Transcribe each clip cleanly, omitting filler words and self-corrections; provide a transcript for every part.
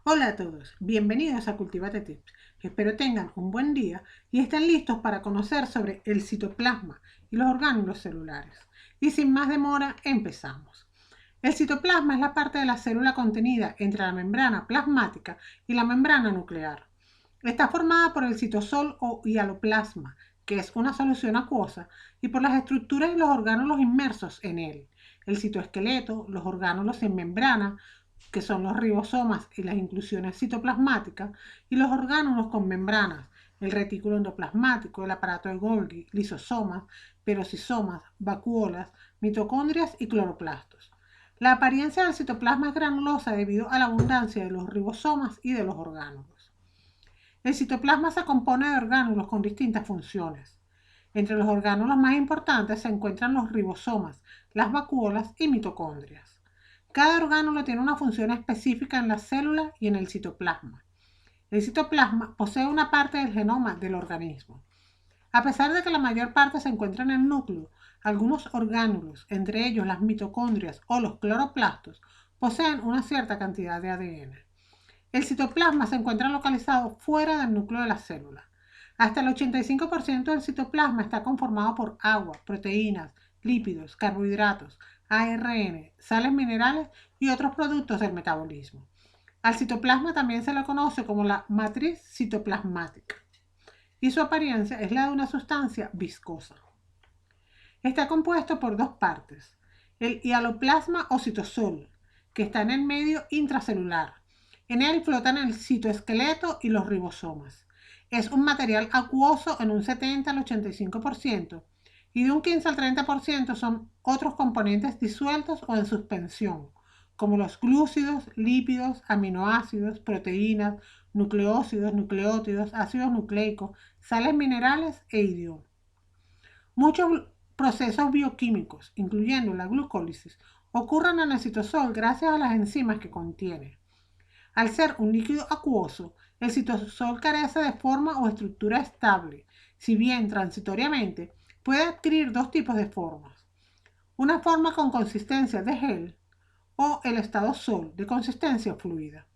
Hola a todos, bienvenidos a Cultivate Tips. Espero tengan un buen día y estén listos para conocer sobre el citoplasma y los orgánulos celulares. Y sin más demora, empezamos. El citoplasma es la parte de la célula contenida entre la membrana plasmática y la membrana nuclear. Está formada por el citosol o hialoplasma, que es una solución acuosa, y por las estructuras y los orgánulos inmersos en él. El citoesqueleto, los orgánulos sin membrana, que son los ribosomas y las inclusiones citoplasmáticas, y los orgánulos con membranas, el retículo endoplasmático, el aparato de Golgi, lisosomas, perosisomas, vacuolas, mitocondrias y cloroplastos. La apariencia del citoplasma es granulosa debido a la abundancia de los ribosomas y de los orgánulos. El citoplasma se compone de orgánulos con distintas funciones. Entre los orgánulos más importantes se encuentran los ribosomas, las vacuolas y mitocondrias. Cada orgánulo tiene una función específica en la célula y en el citoplasma. El citoplasma posee una parte del genoma del organismo. A pesar de que la mayor parte se encuentra en el núcleo, algunos orgánulos, entre ellos las mitocondrias o los cloroplastos, poseen una cierta cantidad de ADN. El citoplasma se encuentra localizado fuera del núcleo de la célula. Hasta el 85% del citoplasma está conformado por agua, proteínas, lípidos, carbohidratos, ARN, sales minerales y otros productos del metabolismo. Al citoplasma también se le conoce como la matriz citoplasmática y su apariencia es la de una sustancia viscosa. Está compuesto por dos partes, el hialoplasma o citosol, que está en el medio intracelular. En él flotan el citoesqueleto y los ribosomas. Es un material acuoso en un 70 al 85% y de un 15 al 30% son otros componentes disueltos o en suspensión, como los glúcidos, lípidos, aminoácidos, proteínas, nucleócidos, nucleótidos, ácidos nucleicos, sales minerales e iodo. Muchos procesos bioquímicos, incluyendo la glucólisis, ocurren en el citosol gracias a las enzimas que contiene. Al ser un líquido acuoso, el citosol carece de forma o estructura estable, si bien transitoriamente puede adquirir dos tipos de formas. Una forma con consistencia de gel o el estado sol de consistencia fluida.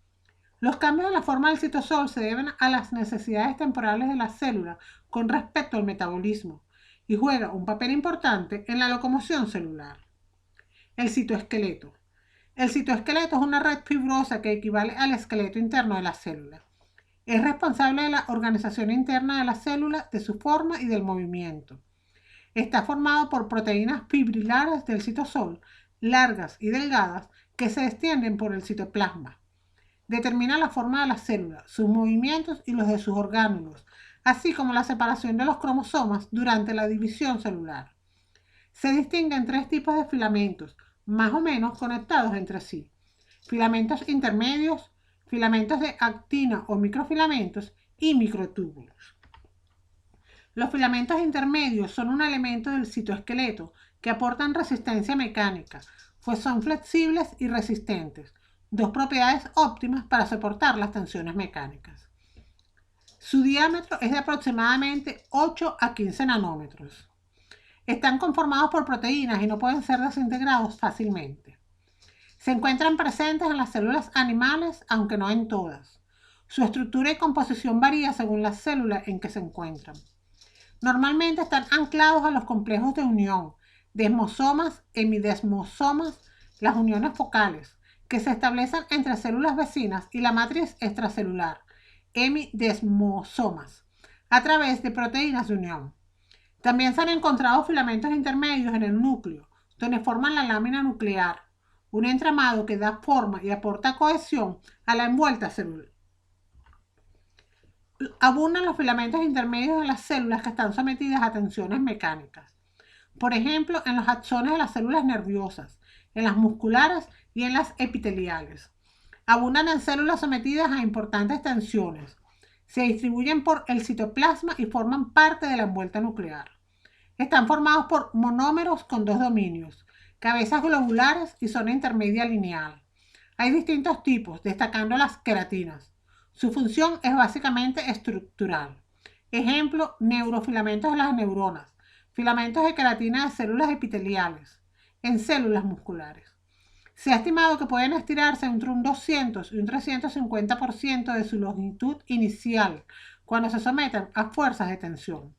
Los cambios en la forma del citosol se deben a las necesidades temporales de la célula con respecto al metabolismo y juega un papel importante en la locomoción celular. El citoesqueleto. El citoesqueleto es una red fibrosa que equivale al esqueleto interno de la célula. Es responsable de la organización interna de la célula, de su forma y del movimiento. Está formado por proteínas fibrilares del citosol, largas y delgadas, que se extienden por el citoplasma. Determina la forma de la célula, sus movimientos y los de sus orgánulos, así como la separación de los cromosomas durante la división celular. Se distinguen tres tipos de filamentos, más o menos conectados entre sí. Filamentos intermedios, filamentos de actina o microfilamentos y microtúbulos. Los filamentos intermedios son un elemento del citoesqueleto que aportan resistencia mecánica, pues son flexibles y resistentes, dos propiedades óptimas para soportar las tensiones mecánicas. Su diámetro es de aproximadamente 8 a 15 nanómetros. Están conformados por proteínas y no pueden ser desintegrados fácilmente. Se encuentran presentes en las células animales, aunque no en todas. Su estructura y composición varía según la célula en que se encuentran. Normalmente están anclados a los complejos de unión, desmosomas, hemidesmosomas, las uniones focales, que se establecen entre células vecinas y la matriz extracelular, hemidesmosomas, a través de proteínas de unión. También se han encontrado filamentos intermedios en el núcleo, donde forman la lámina nuclear, un entramado que da forma y aporta cohesión a la envuelta celular. Abundan los filamentos intermedios de las células que están sometidas a tensiones mecánicas. Por ejemplo, en los axones de las células nerviosas, en las musculares y en las epiteliales. Abundan en células sometidas a importantes tensiones. Se distribuyen por el citoplasma y forman parte de la envuelta nuclear. Están formados por monómeros con dos dominios, cabezas globulares y zona intermedia lineal. Hay distintos tipos, destacando las queratinas. Su función es básicamente estructural. Ejemplo, neurofilamentos de las neuronas, filamentos de queratina de células epiteliales, en células musculares. Se ha estimado que pueden estirarse entre un 200 y un 350% de su longitud inicial cuando se someten a fuerzas de tensión.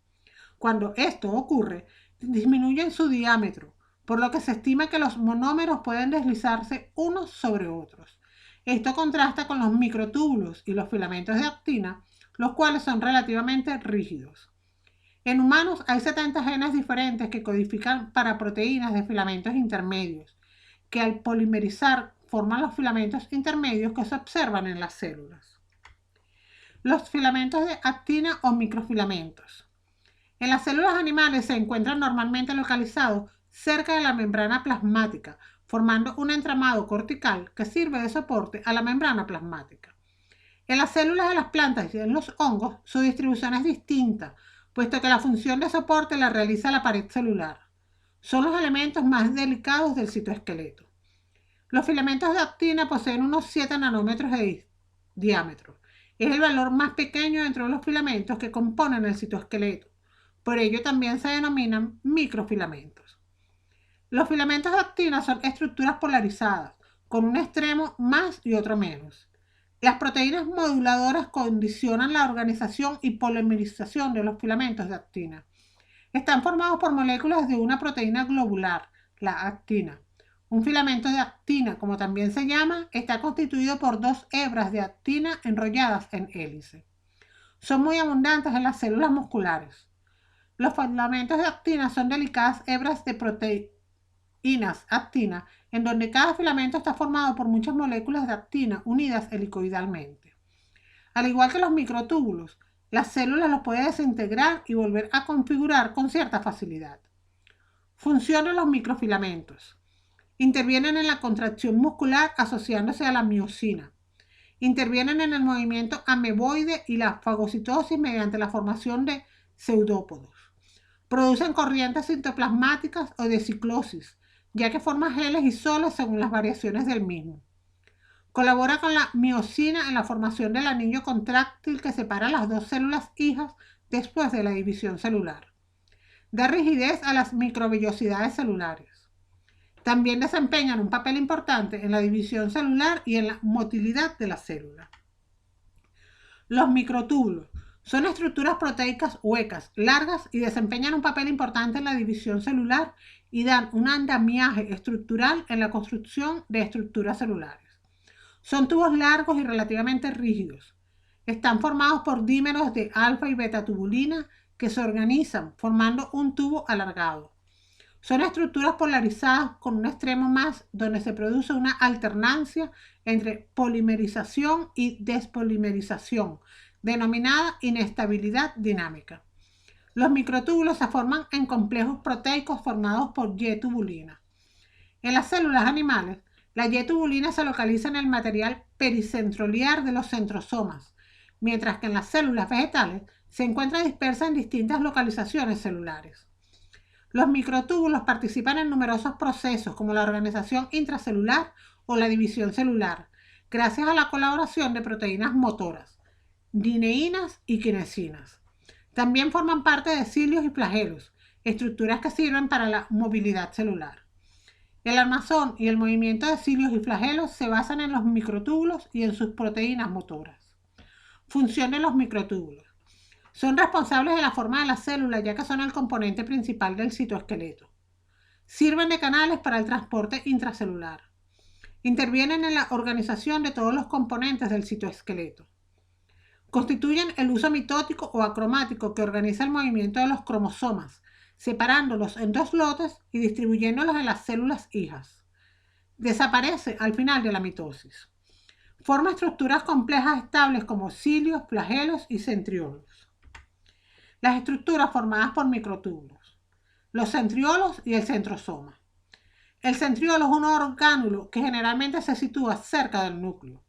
Cuando esto ocurre, disminuyen su diámetro, por lo que se estima que los monómeros pueden deslizarse unos sobre otros. Esto contrasta con los microtúbulos y los filamentos de actina, los cuales son relativamente rígidos. En humanos hay 70 genes diferentes que codifican para proteínas de filamentos intermedios, que al polimerizar forman los filamentos intermedios que se observan en las células. Los filamentos de actina o microfilamentos. En las células animales se encuentran normalmente localizados cerca de la membrana plasmática, formando un entramado cortical que sirve de soporte a la membrana plasmática. En las células de las plantas y en los hongos, su distribución es distinta, puesto que la función de soporte la realiza la pared celular. Son los elementos más delicados del citoesqueleto. Los filamentos de actina poseen unos 7 nanómetros de diámetro. Es el valor más pequeño dentro de los filamentos que componen el citoesqueleto. Por ello también se denominan microfilamentos. Los filamentos de actina son estructuras polarizadas, con un extremo más y otro menos. Las proteínas moduladoras condicionan la organización y polimerización de los filamentos de actina. Están formados por moléculas de una proteína globular, la actina. Un filamento de actina, como también se llama, está constituido por 2 hebras de actina enrolladas en hélice. Son muy abundantes en las células musculares. Los filamentos de actina son delicadas hebras de proteínas actina, en donde cada filamento está formado por muchas moléculas de actina unidas helicoidalmente. Al igual que los microtúbulos, las células los pueden desintegrar y volver a configurar con cierta facilidad. Función de los microfilamentos. Intervienen en la contracción muscular asociándose a la miosina. Intervienen en el movimiento ameboide y la fagocitosis mediante la formación de pseudópodos. Producen corrientes citoplasmáticas o de ciclosis, ya que forman geles y soles según las variaciones del mismo. Colabora con la miosina en la formación del anillo contráctil que separa las dos células hijas después de la división celular. Da rigidez a las microvellosidades celulares. También desempeñan un papel importante en la división celular y en la motilidad de la célula. Los microtúbulos son estructuras proteicas huecas, largas y desempeñan un papel importante en la división celular y dan un andamiaje estructural en la construcción de estructuras celulares. Son tubos largos y relativamente rígidos. Están formados por dímeros de alfa y beta tubulina que se organizan formando un tubo alargado. Son estructuras polarizadas con un extremo más donde se produce una alternancia entre polimerización y despolimerización, denominada inestabilidad dinámica. Los microtúbulos se forman en complejos proteicos formados por Y-tubulina. En las células animales, la Y-tubulina se localiza en el material pericentroliar de los centrosomas, mientras que en las células vegetales se encuentra dispersa en distintas localizaciones celulares. Los microtúbulos participan en numerosos procesos como la organización intracelular o la división celular, gracias a la colaboración de proteínas motoras, dineínas y quinesinas. También forman parte de cilios y flagelos, estructuras que sirven para la movilidad celular. El armazón y el movimiento de cilios y flagelos se basan en los microtúbulos y en sus proteínas motoras. Función de los microtúbulos. Son responsables de la forma de la célula, ya que son el componente principal del citoesqueleto. Sirven de canales para el transporte intracelular. Intervienen en la organización de todos los componentes del citoesqueleto. Constituyen el uso mitótico o acromático que organiza el movimiento de los cromosomas, separándolos en 2 lotes y distribuyéndolos en las células hijas. Desaparece al final de la mitosis. Forma estructuras complejas estables como cilios, flagelos y centriolos. Las estructuras formadas por microtúbulos. Los centriolos y el centrosoma. El centriolo es un orgánulo que generalmente se sitúa cerca del núcleo.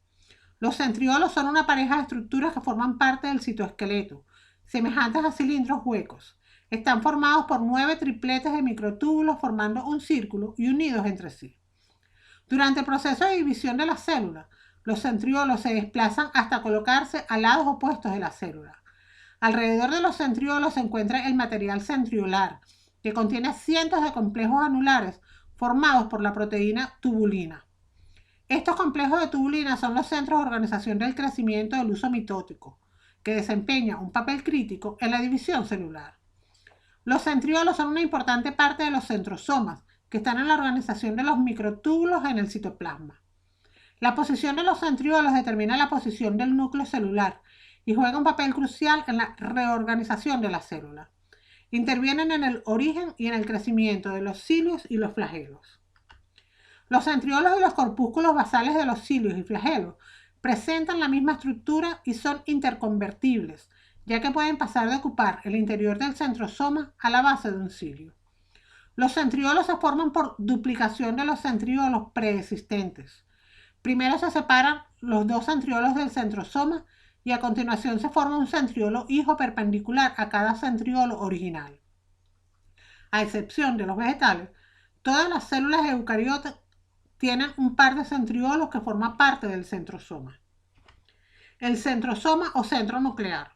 Los centriolos son una pareja de estructuras que forman parte del citoesqueleto, semejantes a cilindros huecos. Están formados por 9 tripletes de microtúbulos formando un círculo y unidos entre sí. Durante el proceso de división de la célula, los centriolos se desplazan hasta colocarse a lados opuestos de la célula. Alrededor de los centriolos se encuentra el material centriolar, que contiene cientos de complejos anulares formados por la proteína tubulina. Estos complejos de tubulina son los centros de organización del crecimiento del uso mitótico, que desempeña un papel crítico en la división celular. Los centriolos son una importante parte de los centrosomas, que están en la organización de los microtúbulos en el citoplasma. La posición de los centriolos determina la posición del núcleo celular y juega un papel crucial en la reorganización de la célula. Intervienen en el origen y en el crecimiento de los cilios y los flagelos. Los centriolos y los corpúsculos basales de los cilios y flagelos presentan la misma estructura y son interconvertibles, ya que pueden pasar de ocupar el interior del centrosoma a la base de un cilio. Los centriolos se forman por duplicación de los centriolos preexistentes. Primero se separan los dos centriolos del centrosoma y a continuación se forma un centriolo hijo perpendicular a cada centriolo original. A excepción de los vegetales, todas las células eucariotas tienen un par de centriolos que forman parte del centrosoma. El centrosoma o centro nuclear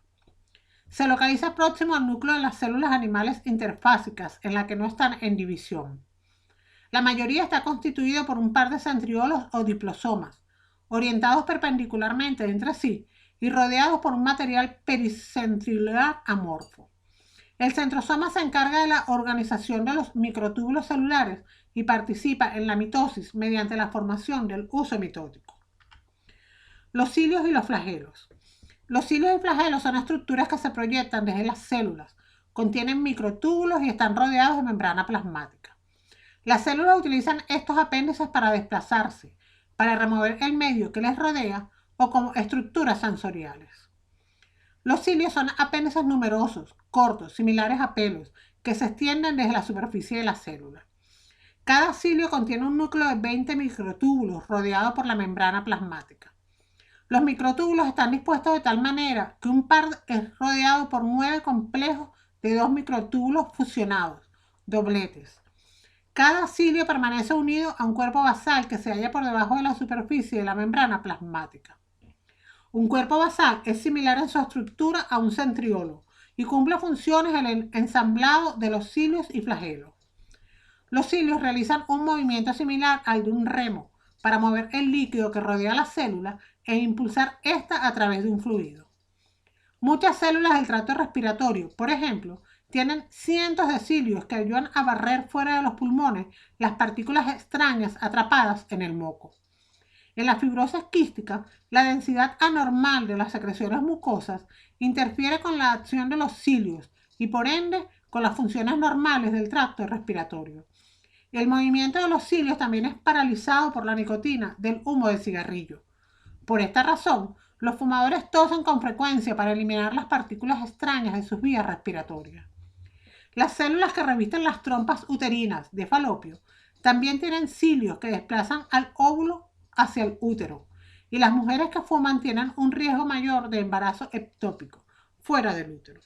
se localiza próximo al núcleo de las células animales interfásicas en la que no están en división. La mayoría está constituido por un par de centriolos o diplosomas, orientados perpendicularmente entre sí y rodeados por un material pericentriolar amorfo. El centrosoma se encarga de la organización de los microtúbulos celulares y participa en la mitosis mediante la formación del uso mitótico. Los cilios y los flagelos. Los cilios y flagelos son estructuras que se proyectan desde las células, contienen microtúbulos y están rodeados de membrana plasmática. Las células utilizan estos apéndices para desplazarse, para remover el medio que les rodea o como estructuras sensoriales. Los cilios son apéndices numerosos, cortos, similares a pelos, que se extienden desde la superficie de la célula. Cada cilio contiene un núcleo de 20 microtúbulos rodeado por la membrana plasmática. Los microtúbulos están dispuestos de tal manera que un par es rodeado por 9 complejos de 2 microtúbulos fusionados, dobletes. Cada cilio permanece unido a un cuerpo basal que se halla por debajo de la superficie de la membrana plasmática. Un cuerpo basal es similar en su estructura a un centriolo y cumple funciones en el ensamblado de los cilios y flagelos. Los cilios realizan un movimiento similar al de un remo para mover el líquido que rodea la célula e impulsar ésta a través de un fluido. Muchas células del tracto respiratorio, por ejemplo, tienen cientos de cilios que ayudan a barrer fuera de los pulmones las partículas extrañas atrapadas en el moco. En la fibrosis quística, la densidad anormal de las secreciones mucosas interfiere con la acción de los cilios y por ende con las funciones normales del tracto respiratorio. El movimiento de los cilios también es paralizado por la nicotina del humo del cigarrillo. Por esta razón, los fumadores tosen con frecuencia para eliminar las partículas extrañas de sus vías respiratorias. Las células que revisten las trompas uterinas de Falopio también tienen cilios que desplazan al óvulo hacia el útero, y las mujeres que fuman tienen un riesgo mayor de embarazo ectópico fuera del útero.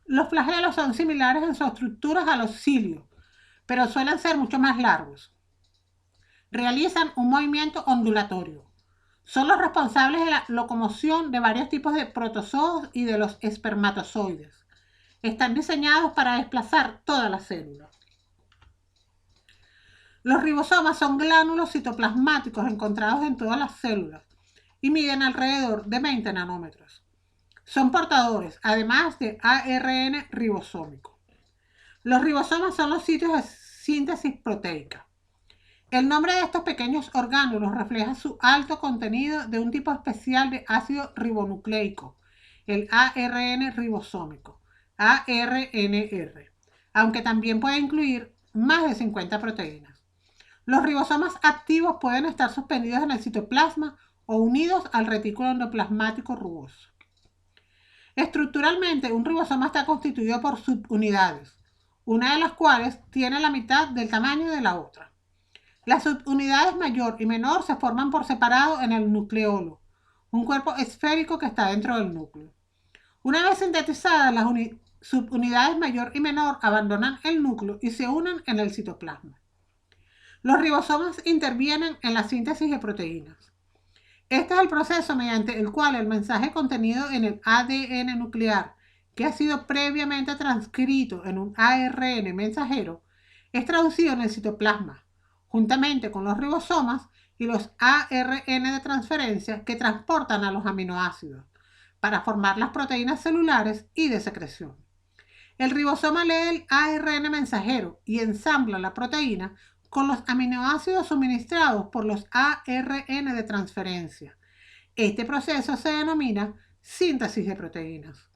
Los flagelos son similares en sus estructuras a los cilios, pero suelen ser mucho más largos. Realizan un movimiento ondulatorio. Son los responsables de la locomoción de varios tipos de protozoos y de los espermatozoides. Están diseñados para desplazar toda la célula. Los ribosomas son glánulos citoplasmáticos encontrados en todas las células y miden alrededor de 20 nanómetros. Son portadores, además de ARN ribosómico. Los ribosomas son los sitios de síntesis proteica. El nombre de estos pequeños orgánulos refleja su alto contenido de un tipo especial de ácido ribonucleico, el ARN ribosómico, ARNR, aunque también puede incluir más de 50 proteínas. Los ribosomas activos pueden estar suspendidos en el citoplasma o unidos al retículo endoplasmático rugoso. Estructuralmente, un ribosoma está constituido por subunidades, una de las cuales tiene la mitad del tamaño de la otra. Las subunidades mayor y menor se forman por separado en el nucleolo, un cuerpo esférico que está dentro del núcleo. Una vez sintetizadas, las subunidades mayor y menor abandonan el núcleo y se unen en el citoplasma. Los ribosomas intervienen en la síntesis de proteínas. Este es el proceso mediante el cual el mensaje contenido en el ADN nuclear, que ha sido previamente transcrito en un ARN mensajero, es traducido en el citoplasma, juntamente con los ribosomas, y los ARN de transferencia que transportan a los aminoácidos para formar las proteínas celulares y de secreción. El ribosoma lee el ARN mensajero y ensambla la proteína con los aminoácidos suministrados por los ARN de transferencia. Este proceso se denomina síntesis de proteínas.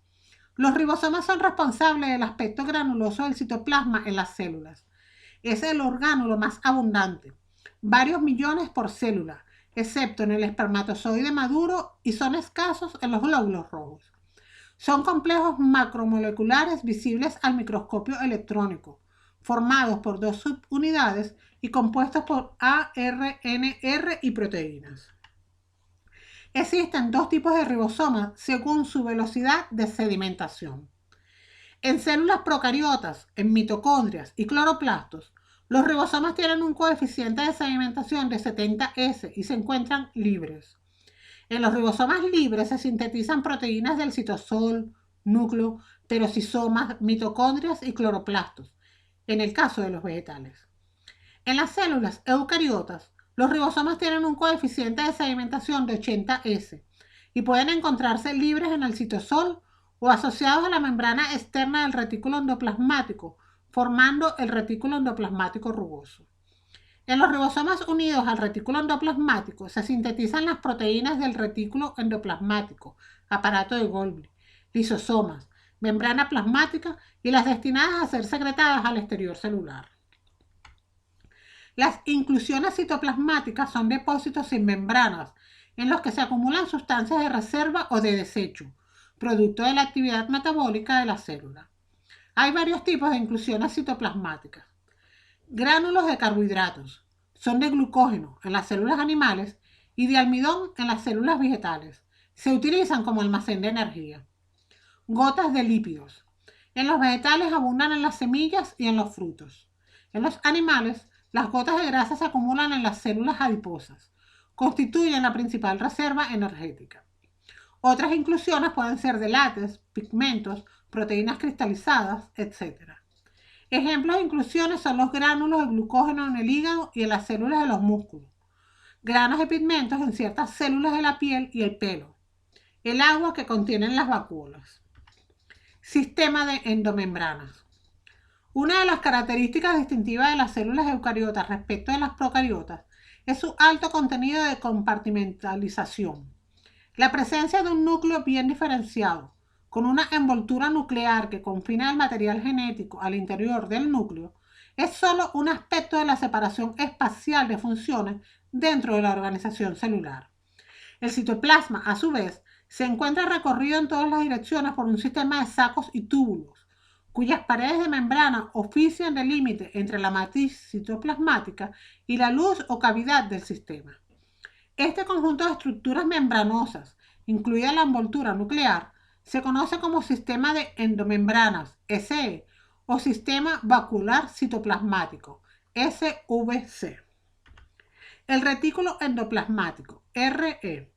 Los ribosomas son responsables del aspecto granuloso del citoplasma en las células. Es el orgánulo más abundante, varios millones por célula, excepto en el espermatozoide maduro, y son escasos en los glóbulos rojos. Son complejos macromoleculares visibles al microscopio electrónico, formados por dos subunidades y compuestos por ARNR y proteínas. Existen dos tipos de ribosomas según su velocidad de sedimentación. En células procariotas, en mitocondrias y cloroplastos, los ribosomas tienen un coeficiente de sedimentación de 70S y se encuentran libres. En los ribosomas libres se sintetizan proteínas del citosol, núcleo, peroxisomas, mitocondrias y cloroplastos, en el caso de los vegetales. En las células eucariotas, los ribosomas tienen un coeficiente de sedimentación de 80S y pueden encontrarse libres en el citosol o asociados a la membrana externa del retículo endoplasmático, formando el retículo endoplasmático rugoso. En los ribosomas unidos al retículo endoplasmático se sintetizan las proteínas del retículo endoplasmático, aparato de Golgi, lisosomas, membrana plasmática y las destinadas a ser secretadas al exterior celular. Las inclusiones citoplasmáticas son depósitos sin membranas en los que se acumulan sustancias de reserva o de desecho, producto de la actividad metabólica de la célula. Hay varios tipos de inclusiones citoplasmáticas. Gránulos de carbohidratos son de glucógeno en las células animales y de almidón en las células vegetales. Se utilizan como almacén de energía. Gotas de lípidos. En los vegetales abundan en las semillas y en los frutos. En los animales, las gotas de grasa se acumulan en las células adiposas. Constituyen la principal reserva energética. Otras inclusiones pueden ser de látex, pigmentos, proteínas cristalizadas, etc. Ejemplos de inclusiones son los gránulos de glucógeno en el hígado y en las células de los músculos, granos de pigmentos en ciertas células de la piel y el pelo, el agua que contienen las vacuolas. Sistema de endomembranas. Una de las características distintivas de las células eucariotas respecto de las procariotas es su alto contenido de compartimentalización. La presencia de un núcleo bien diferenciado, con una envoltura nuclear que confina el material genético al interior del núcleo, es solo un aspecto de la separación espacial de funciones dentro de la organización celular. El citoplasma, a su vez, se encuentra recorrido en todas las direcciones por un sistema de sacos y túbulos, cuyas paredes de membrana ofician de límite entre la matriz citoplasmática y la luz o cavidad del sistema. Este conjunto de estructuras membranosas, incluida la envoltura nuclear, se conoce como sistema de endomembranas, SE, o sistema vacuolar citoplasmático, SVC. El retículo endoplasmático, RE.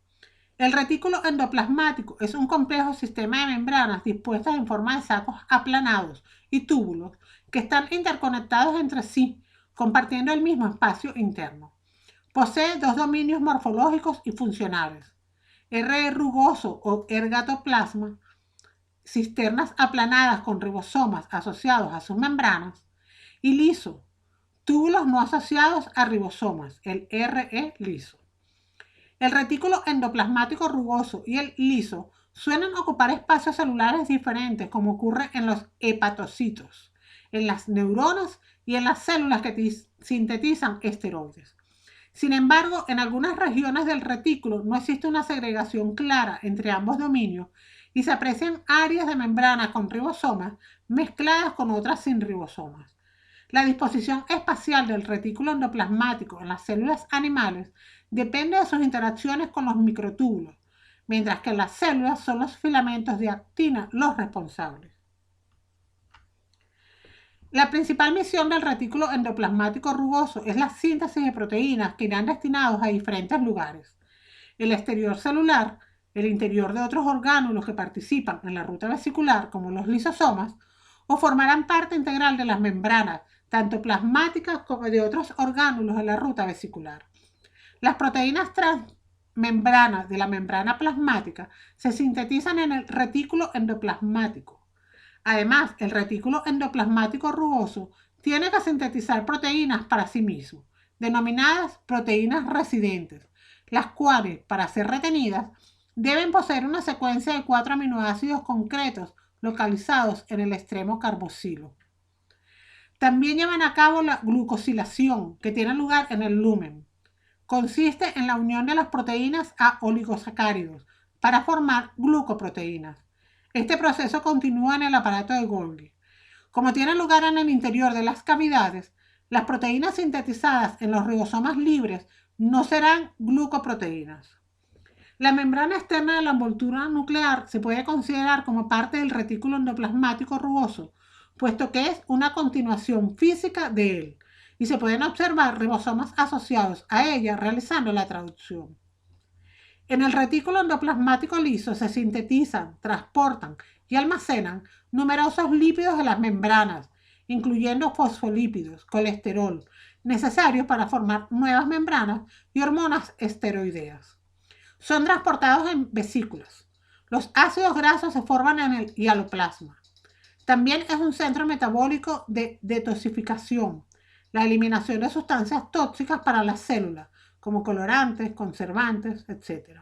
El retículo endoplasmático es un complejo sistema de membranas dispuestas en forma de sacos aplanados y túbulos que están interconectados entre sí, compartiendo el mismo espacio interno. Posee dos dominios morfológicos y funcionales: RE rugoso o ergatoplasma, cisternas aplanadas con ribosomas asociados a sus membranas, y liso, túbulos no asociados a ribosomas, el RE liso. El retículo endoplasmático rugoso y el liso suelen ocupar espacios celulares diferentes, como ocurre en los hepatocitos, en las neuronas y en las células que sintetizan esteroides. Sin embargo, en algunas regiones del retículo no existe una segregación clara entre ambos dominios y se aprecian áreas de membrana con ribosomas mezcladas con otras sin ribosomas. La disposición espacial del retículo endoplasmático en las células animales depende de sus interacciones con los microtúbulos, mientras que en las células son los filamentos de actina los responsables. La principal misión del retículo endoplasmático rugoso es la síntesis de proteínas que irán destinados a diferentes lugares: el exterior celular, el interior de otros orgánulos que participan en la ruta vesicular, como los lisosomas, o formarán parte integral de las membranas, tanto plasmáticas como de otros orgánulos de la ruta vesicular. Las proteínas transmembranas de la membrana plasmática se sintetizan en el retículo endoplasmático. Además, el retículo endoplasmático rugoso tiene que sintetizar proteínas para sí mismo, denominadas proteínas residentes, las cuales, para ser retenidas, deben poseer una secuencia de 4 aminoácidos concretos localizados en el extremo carboxilo. También llevan a cabo la glucosilación, que tiene lugar en el lumen. Consiste en la unión de las proteínas a oligosacáridos para formar glucoproteínas. Este proceso continúa en el aparato de Golgi. Como tiene lugar en el interior de las cavidades, las proteínas sintetizadas en los ribosomas libres no serán glucoproteínas. La membrana externa de la envoltura nuclear se puede considerar como parte del retículo endoplasmático rugoso, puesto que es una continuación física de él, y se pueden observar ribosomas asociados a ella realizando la traducción. En el retículo endoplasmático liso se sintetizan, transportan y almacenan numerosos lípidos de las membranas, incluyendo fosfolípidos, colesterol, necesarios para formar nuevas membranas y hormonas esteroideas. Son transportados en vesículas. Los ácidos grasos se forman en el hialoplasma. También es un centro metabólico de detoxificación, la eliminación de sustancias tóxicas para las células, como colorantes, conservantes, etc.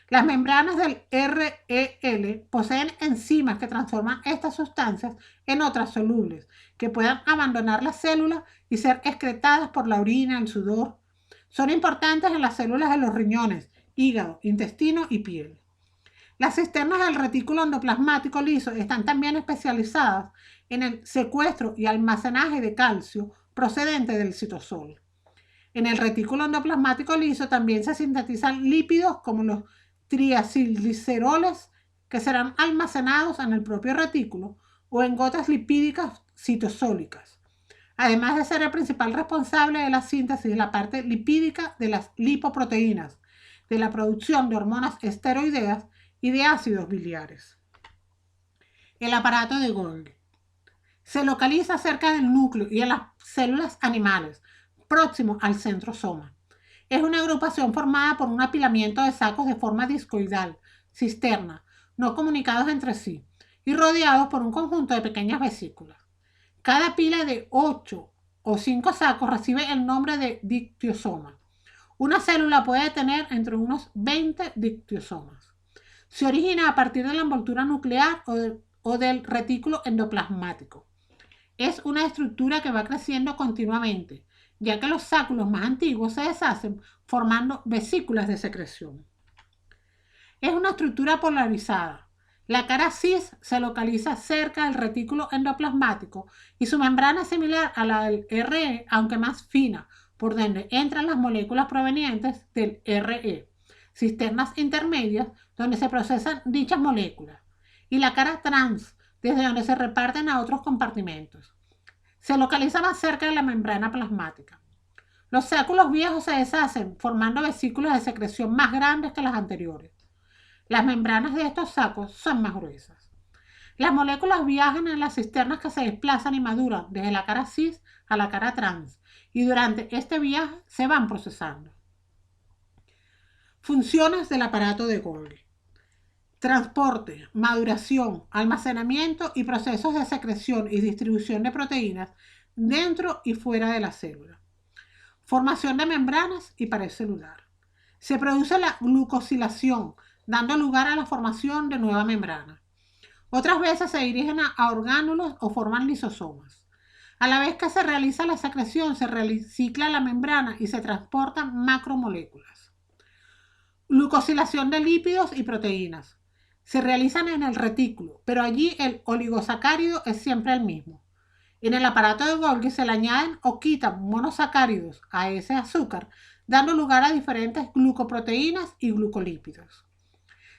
Las membranas del REL poseen enzimas que transforman estas sustancias en otras solubles, que puedan abandonar la célula y ser excretadas por la orina, el sudor. Son importantes en las células de los riñones, hígado, intestino y piel. Las cisternas del retículo endoplasmático liso están también especializadas en el secuestro y almacenaje de calcio procedente del citosol. En el retículo endoplasmático liso también se sintetizan lípidos como los triacilgliceroles, que serán almacenados en el propio retículo o en gotas lipídicas citosólicas, además de ser el principal responsable de la síntesis de la parte lipídica de las lipoproteínas, de la producción de hormonas esteroideas y de ácidos biliares. El aparato de Golgi se localiza cerca del núcleo y en las células animales, próximo al centrosoma. Es una agrupación formada por un apilamiento de sacos de forma discoidal, cisterna, no comunicados entre sí, y rodeados por un conjunto de pequeñas vesículas. Cada pila de 8 o 5 sacos recibe el nombre de dictiosoma. Una célula puede tener entre unos 20 dictiosomas. Se origina a partir de la envoltura nuclear o del retículo endoplasmático. Es una estructura que va creciendo continuamente, ya que los sáculos más antiguos se deshacen formando vesículas de secreción. Es una estructura polarizada. La cara cis se localiza cerca del retículo endoplasmático y su membrana es similar a la del RE, aunque más fina, por donde entran las moléculas provenientes del RE, cisternas intermedias donde se procesan dichas moléculas, y la cara trans, desde donde se reparten a otros compartimentos. Se localiza más cerca de la membrana plasmática. Los sáculos viejos se deshacen formando vesículas de secreción más grandes que las anteriores. Las membranas de estos sacos son más gruesas. Las moléculas viajan en las cisternas que se desplazan y maduran desde la cara cis a la cara trans y durante este viaje se van procesando. Funciones del aparato de Golgi: transporte, maduración, almacenamiento y procesos de secreción y distribución de proteínas dentro y fuera de la célula. Formación de membranas y pared celular. Se produce la glucosilación, dando lugar a la formación de nueva membrana. Otras veces se dirigen a orgánulos o forman lisosomas. A la vez que se realiza la secreción, se recicla la membrana y se transportan macromoléculas. Glucosilación de lípidos y proteínas. Se realizan en el retículo, pero allí el oligosacárido es siempre el mismo. En el aparato de Golgi se le añaden o quitan monosacáridos a ese azúcar, dando lugar a diferentes glucoproteínas y glucolípidos.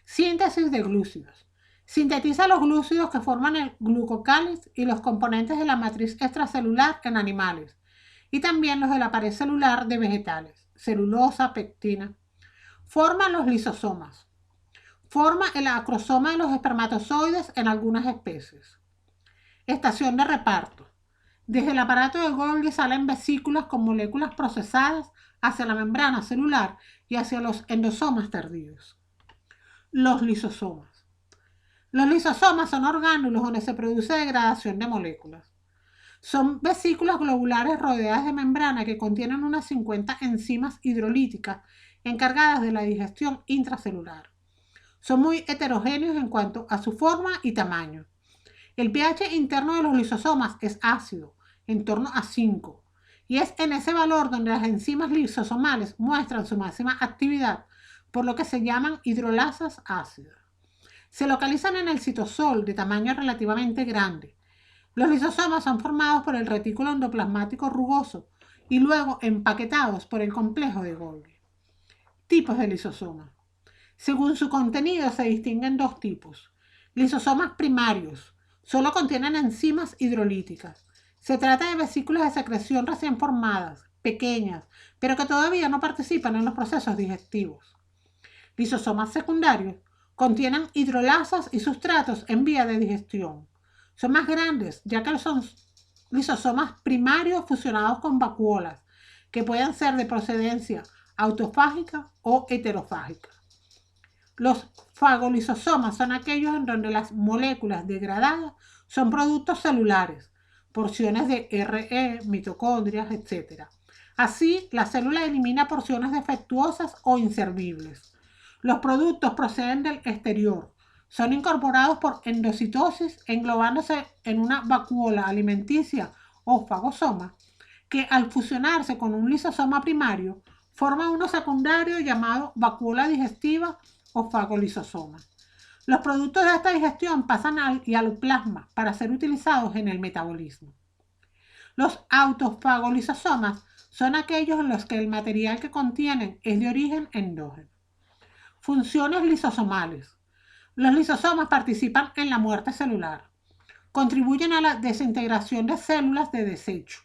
Síntesis de glúcidos. Sintetiza los glúcidos que forman el glucocáliz y los componentes de la matriz extracelular en animales, y también los de la pared celular de vegetales, celulosa, pectina. Forma los lisosomas. Forma el acrosoma de los espermatozoides en algunas especies. Estación de reparto. Desde el aparato de Golgi salen vesículas con moléculas procesadas hacia la membrana celular y hacia los endosomas tardíos. Los lisosomas. Los lisosomas son orgánulos donde se produce degradación de moléculas. Son vesículas globulares rodeadas de membrana que contienen unas 50 enzimas hidrolíticas encargadas de la digestión intracelular. Son muy heterogéneos en cuanto a su forma y tamaño. El pH interno de los lisosomas es ácido, en torno a 5, y es en ese valor donde las enzimas lisosomales muestran su máxima actividad, por lo que se llaman hidrolasas ácidas. Se localizan en el citosol de tamaño relativamente grande. Los lisosomas son formados por el retículo endoplasmático rugoso y luego empaquetados por el complejo de Golgi. Tipos de lisosomas. Según su contenido se distinguen dos tipos. Lisosomas primarios. Solo contienen enzimas hidrolíticas. Se trata de vesículas de secreción recién formadas, pequeñas, pero que todavía no participan en los procesos digestivos. Lisosomas secundarios. Contienen hidrolasas y sustratos en vía de digestión. Son más grandes, ya que son lisosomas primarios fusionados con vacuolas, que pueden ser de procedencia autofágica o heterofágica. Los fagolisosomas son aquellos en donde las moléculas degradadas son productos celulares, porciones de RE, mitocondrias, etc. Así, la célula elimina porciones defectuosas o inservibles. Los productos proceden del exterior. Son incorporados por endocitosis, englobándose en una vacuola alimenticia o fagosoma, que al fusionarse con un lisosoma primario, forma uno secundario llamado vacuola digestiva o fagolisosoma. Los productos de esta digestión pasan al hialoplasma para ser utilizados en el metabolismo. Los autofagolisosomas son aquellos en los que el material que contienen es de origen endógeno. Funciones lisosomales. Los lisosomas participan en la muerte celular. Contribuyen a la desintegración de células de desecho.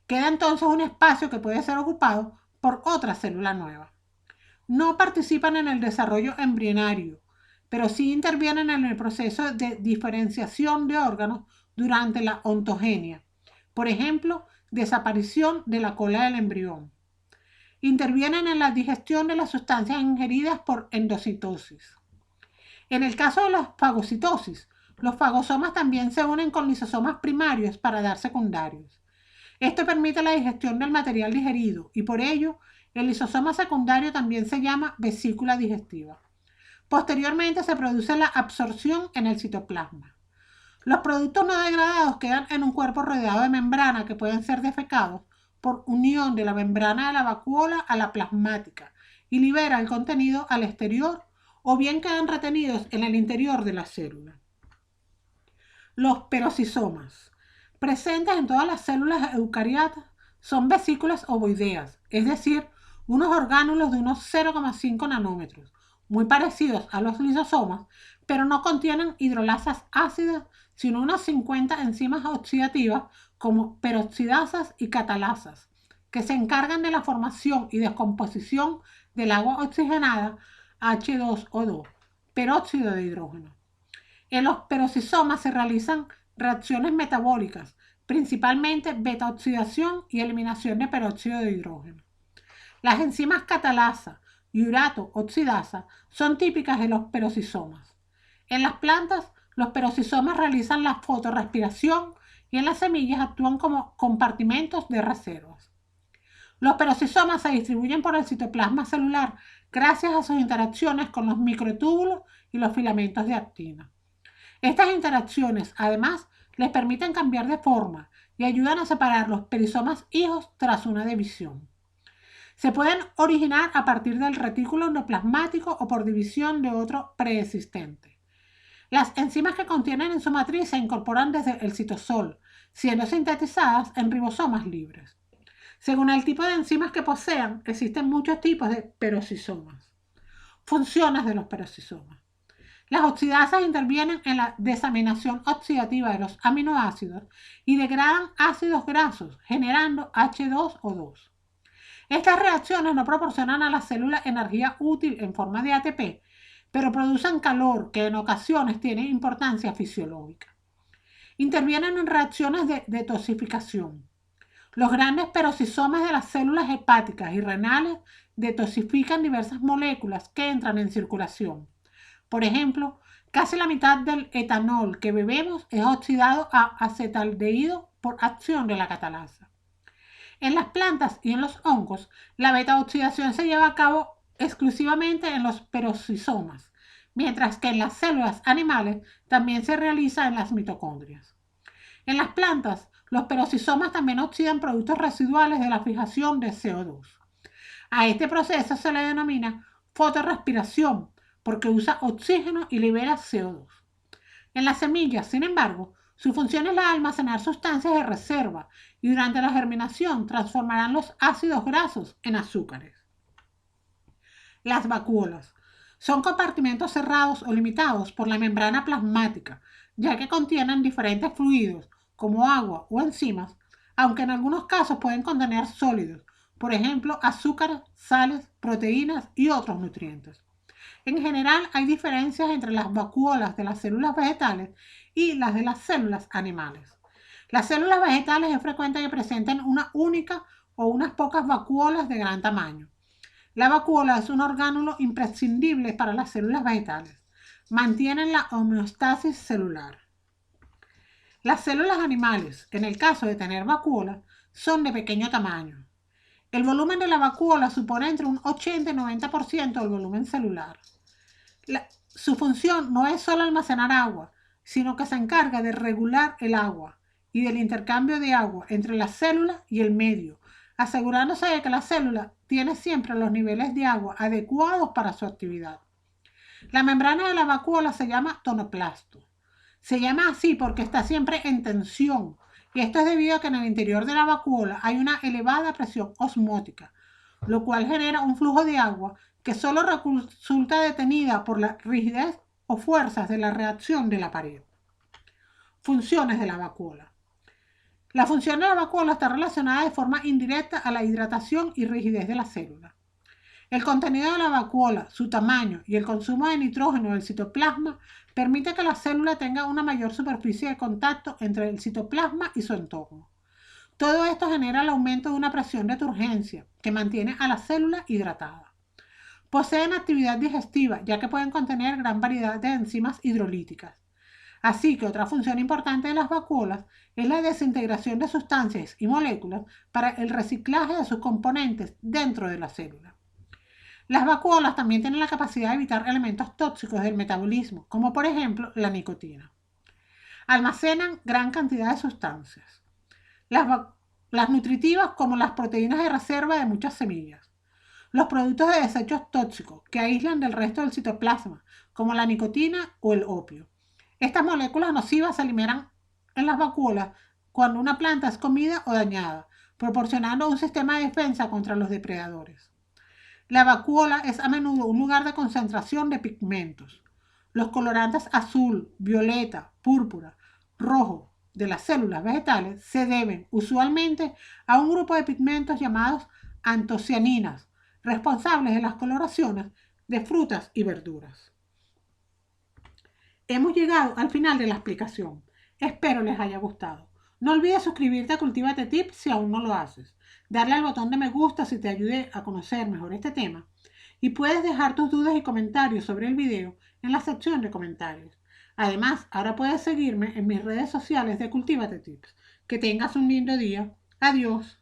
Queda entonces un espacio que puede ser ocupado por otra célula nueva. No participan en el desarrollo embrionario, pero sí intervienen en el proceso de diferenciación de órganos durante la ontogenia. Por ejemplo, desaparición de la cola del embrión. Intervienen en la digestión de las sustancias ingeridas por endocitosis. En el caso de la fagocitosis, los fagosomas también se unen con lisosomas primarios para dar secundarios. Esto permite la digestión del material digerido y por ello el lisosoma secundario también se llama vesícula digestiva. Posteriormente se produce la absorción en el citoplasma. Los productos no degradados quedan en un cuerpo rodeado de membrana que pueden ser defecados por unión de la membrana de la vacuola a la plasmática y libera el contenido al exterior o bien quedan retenidos en el interior de la célula. Los perocisomas, presentes en todas las células eucariotas, son vesículas ovoideas, es decir, unos orgánulos de unos 0,5 nanómetros, muy parecidos a los lisosomas, pero no contienen hidrolasas ácidas, sino unas 50 enzimas oxidativas como peroxidasas y catalasas, que se encargan de la formación y descomposición del agua oxigenada H2O2, peróxido de hidrógeno. En los perocisomas se realizan reacciones metabólicas, principalmente beta-oxidación y eliminación de peróxido de hidrógeno. Las enzimas catalasa y urato-oxidasa son típicas de los perocisomas. En las plantas, los perocisomas realizan la fotorrespiración y en las semillas actúan como compartimentos de reservas. Los perocisomas se distribuyen por el citoplasma celular gracias a sus interacciones con los microtúbulos y los filamentos de actina. Estas interacciones, además, les permiten cambiar de forma y ayudan a separar los perisomas hijos tras una división. Se pueden originar a partir del retículo endoplasmático o por división de otro preexistente. Las enzimas que contienen en su matriz se incorporan desde el citosol, siendo sintetizadas en ribosomas libres. Según el tipo de enzimas que posean, existen muchos tipos de perocisomas. Funciones de los perocisomas. Las oxidasas intervienen en la desaminación oxidativa de los aminoácidos y degradan ácidos grasos, generando H2O2. Estas reacciones no proporcionan a la célula energía útil en forma de ATP, pero producen calor que en ocasiones tiene importancia fisiológica. Intervienen en reacciones de detoxificación. Los grandes perocisomas de las células hepáticas y renales detoxifican diversas moléculas que entran en circulación. Por ejemplo, casi la mitad del etanol que bebemos es oxidado a acetaldehído por acción de la catalasa. En las plantas y en los hongos, la beta-oxidación se lleva a cabo exclusivamente en los perocisomas, mientras que en las células animales también se realiza en las mitocondrias. En las plantas, los perocisomas también oxidan productos residuales de la fijación de CO2. A este proceso se le denomina fotorrespiración porque usa oxígeno y libera CO2. En las semillas, sin embargo, su función es la de almacenar sustancias de reserva y durante la germinación transformarán los ácidos grasos en azúcares. Las vacuolas son compartimentos cerrados o limitados por la membrana plasmática, ya que contienen diferentes fluidos como agua o enzimas, aunque en algunos casos pueden contener sólidos, por ejemplo, azúcares, sales, proteínas y otros nutrientes. En general, hay diferencias entre las vacuolas de las células vegetales y las de las células animales. Las células vegetales es frecuente que presenten una única o unas pocas vacuolas de gran tamaño. La vacuola es un orgánulo imprescindible para las células vegetales. Mantienen la homeostasis celular. Las células animales, en el caso de tener vacuolas, son de pequeño tamaño. El volumen de la vacuola supone entre un 80 y 90% del volumen celular. Su función no es solo almacenar agua, sino que se encarga de regular el agua y del intercambio de agua entre la célula y el medio, asegurándose de que la célula tiene siempre los niveles de agua adecuados para su actividad. La membrana de la vacuola se llama tonoplasto. Se llama así porque está siempre en tensión, y esto es debido a que en el interior de la vacuola hay una elevada presión osmótica, lo cual genera un flujo de agua que solo resulta detenida por la rigidez o fuerzas de la reacción de la pared. Funciones de la vacuola. La función de la vacuola está relacionada de forma indirecta a la hidratación y rigidez de la célula. El contenido de la vacuola, su tamaño y el consumo de nitrógeno del citoplasma permite que la célula tenga una mayor superficie de contacto entre el citoplasma y su entorno. Todo esto genera el aumento de una presión de turgencia que mantiene a la célula hidratada. Poseen actividad digestiva, ya que pueden contener gran variedad de enzimas hidrolíticas. Así que otra función importante de las vacuolas es la desintegración de sustancias y moléculas para el reciclaje de sus componentes dentro de la célula. Las vacuolas también tienen la capacidad de evitar elementos tóxicos del metabolismo, como por ejemplo la nicotina. Almacenan gran cantidad de sustancias. Las nutritivas como las proteínas de reserva de muchas semillas. Los productos de desechos tóxicos que aíslan del resto del citoplasma, como la nicotina o el opio. Estas moléculas nocivas se liberan en las vacuolas cuando una planta es comida o dañada, proporcionando un sistema de defensa contra los depredadores. La vacuola es a menudo un lugar de concentración de pigmentos. Los colorantes azul, violeta, púrpura, rojo de las células vegetales se deben usualmente a un grupo de pigmentos llamados antocianinas, responsables de las coloraciones de frutas y verduras. Hemos llegado al final de la explicación. Espero les haya gustado. No olvides suscribirte a Cultívate Tips si aún no lo haces. Darle al botón de me gusta si te ayude a conocer mejor este tema. Y puedes dejar tus dudas y comentarios sobre el video en la sección de comentarios. Además, ahora puedes seguirme en mis redes sociales de Cultívate Tips. Que tengas un lindo día. Adiós.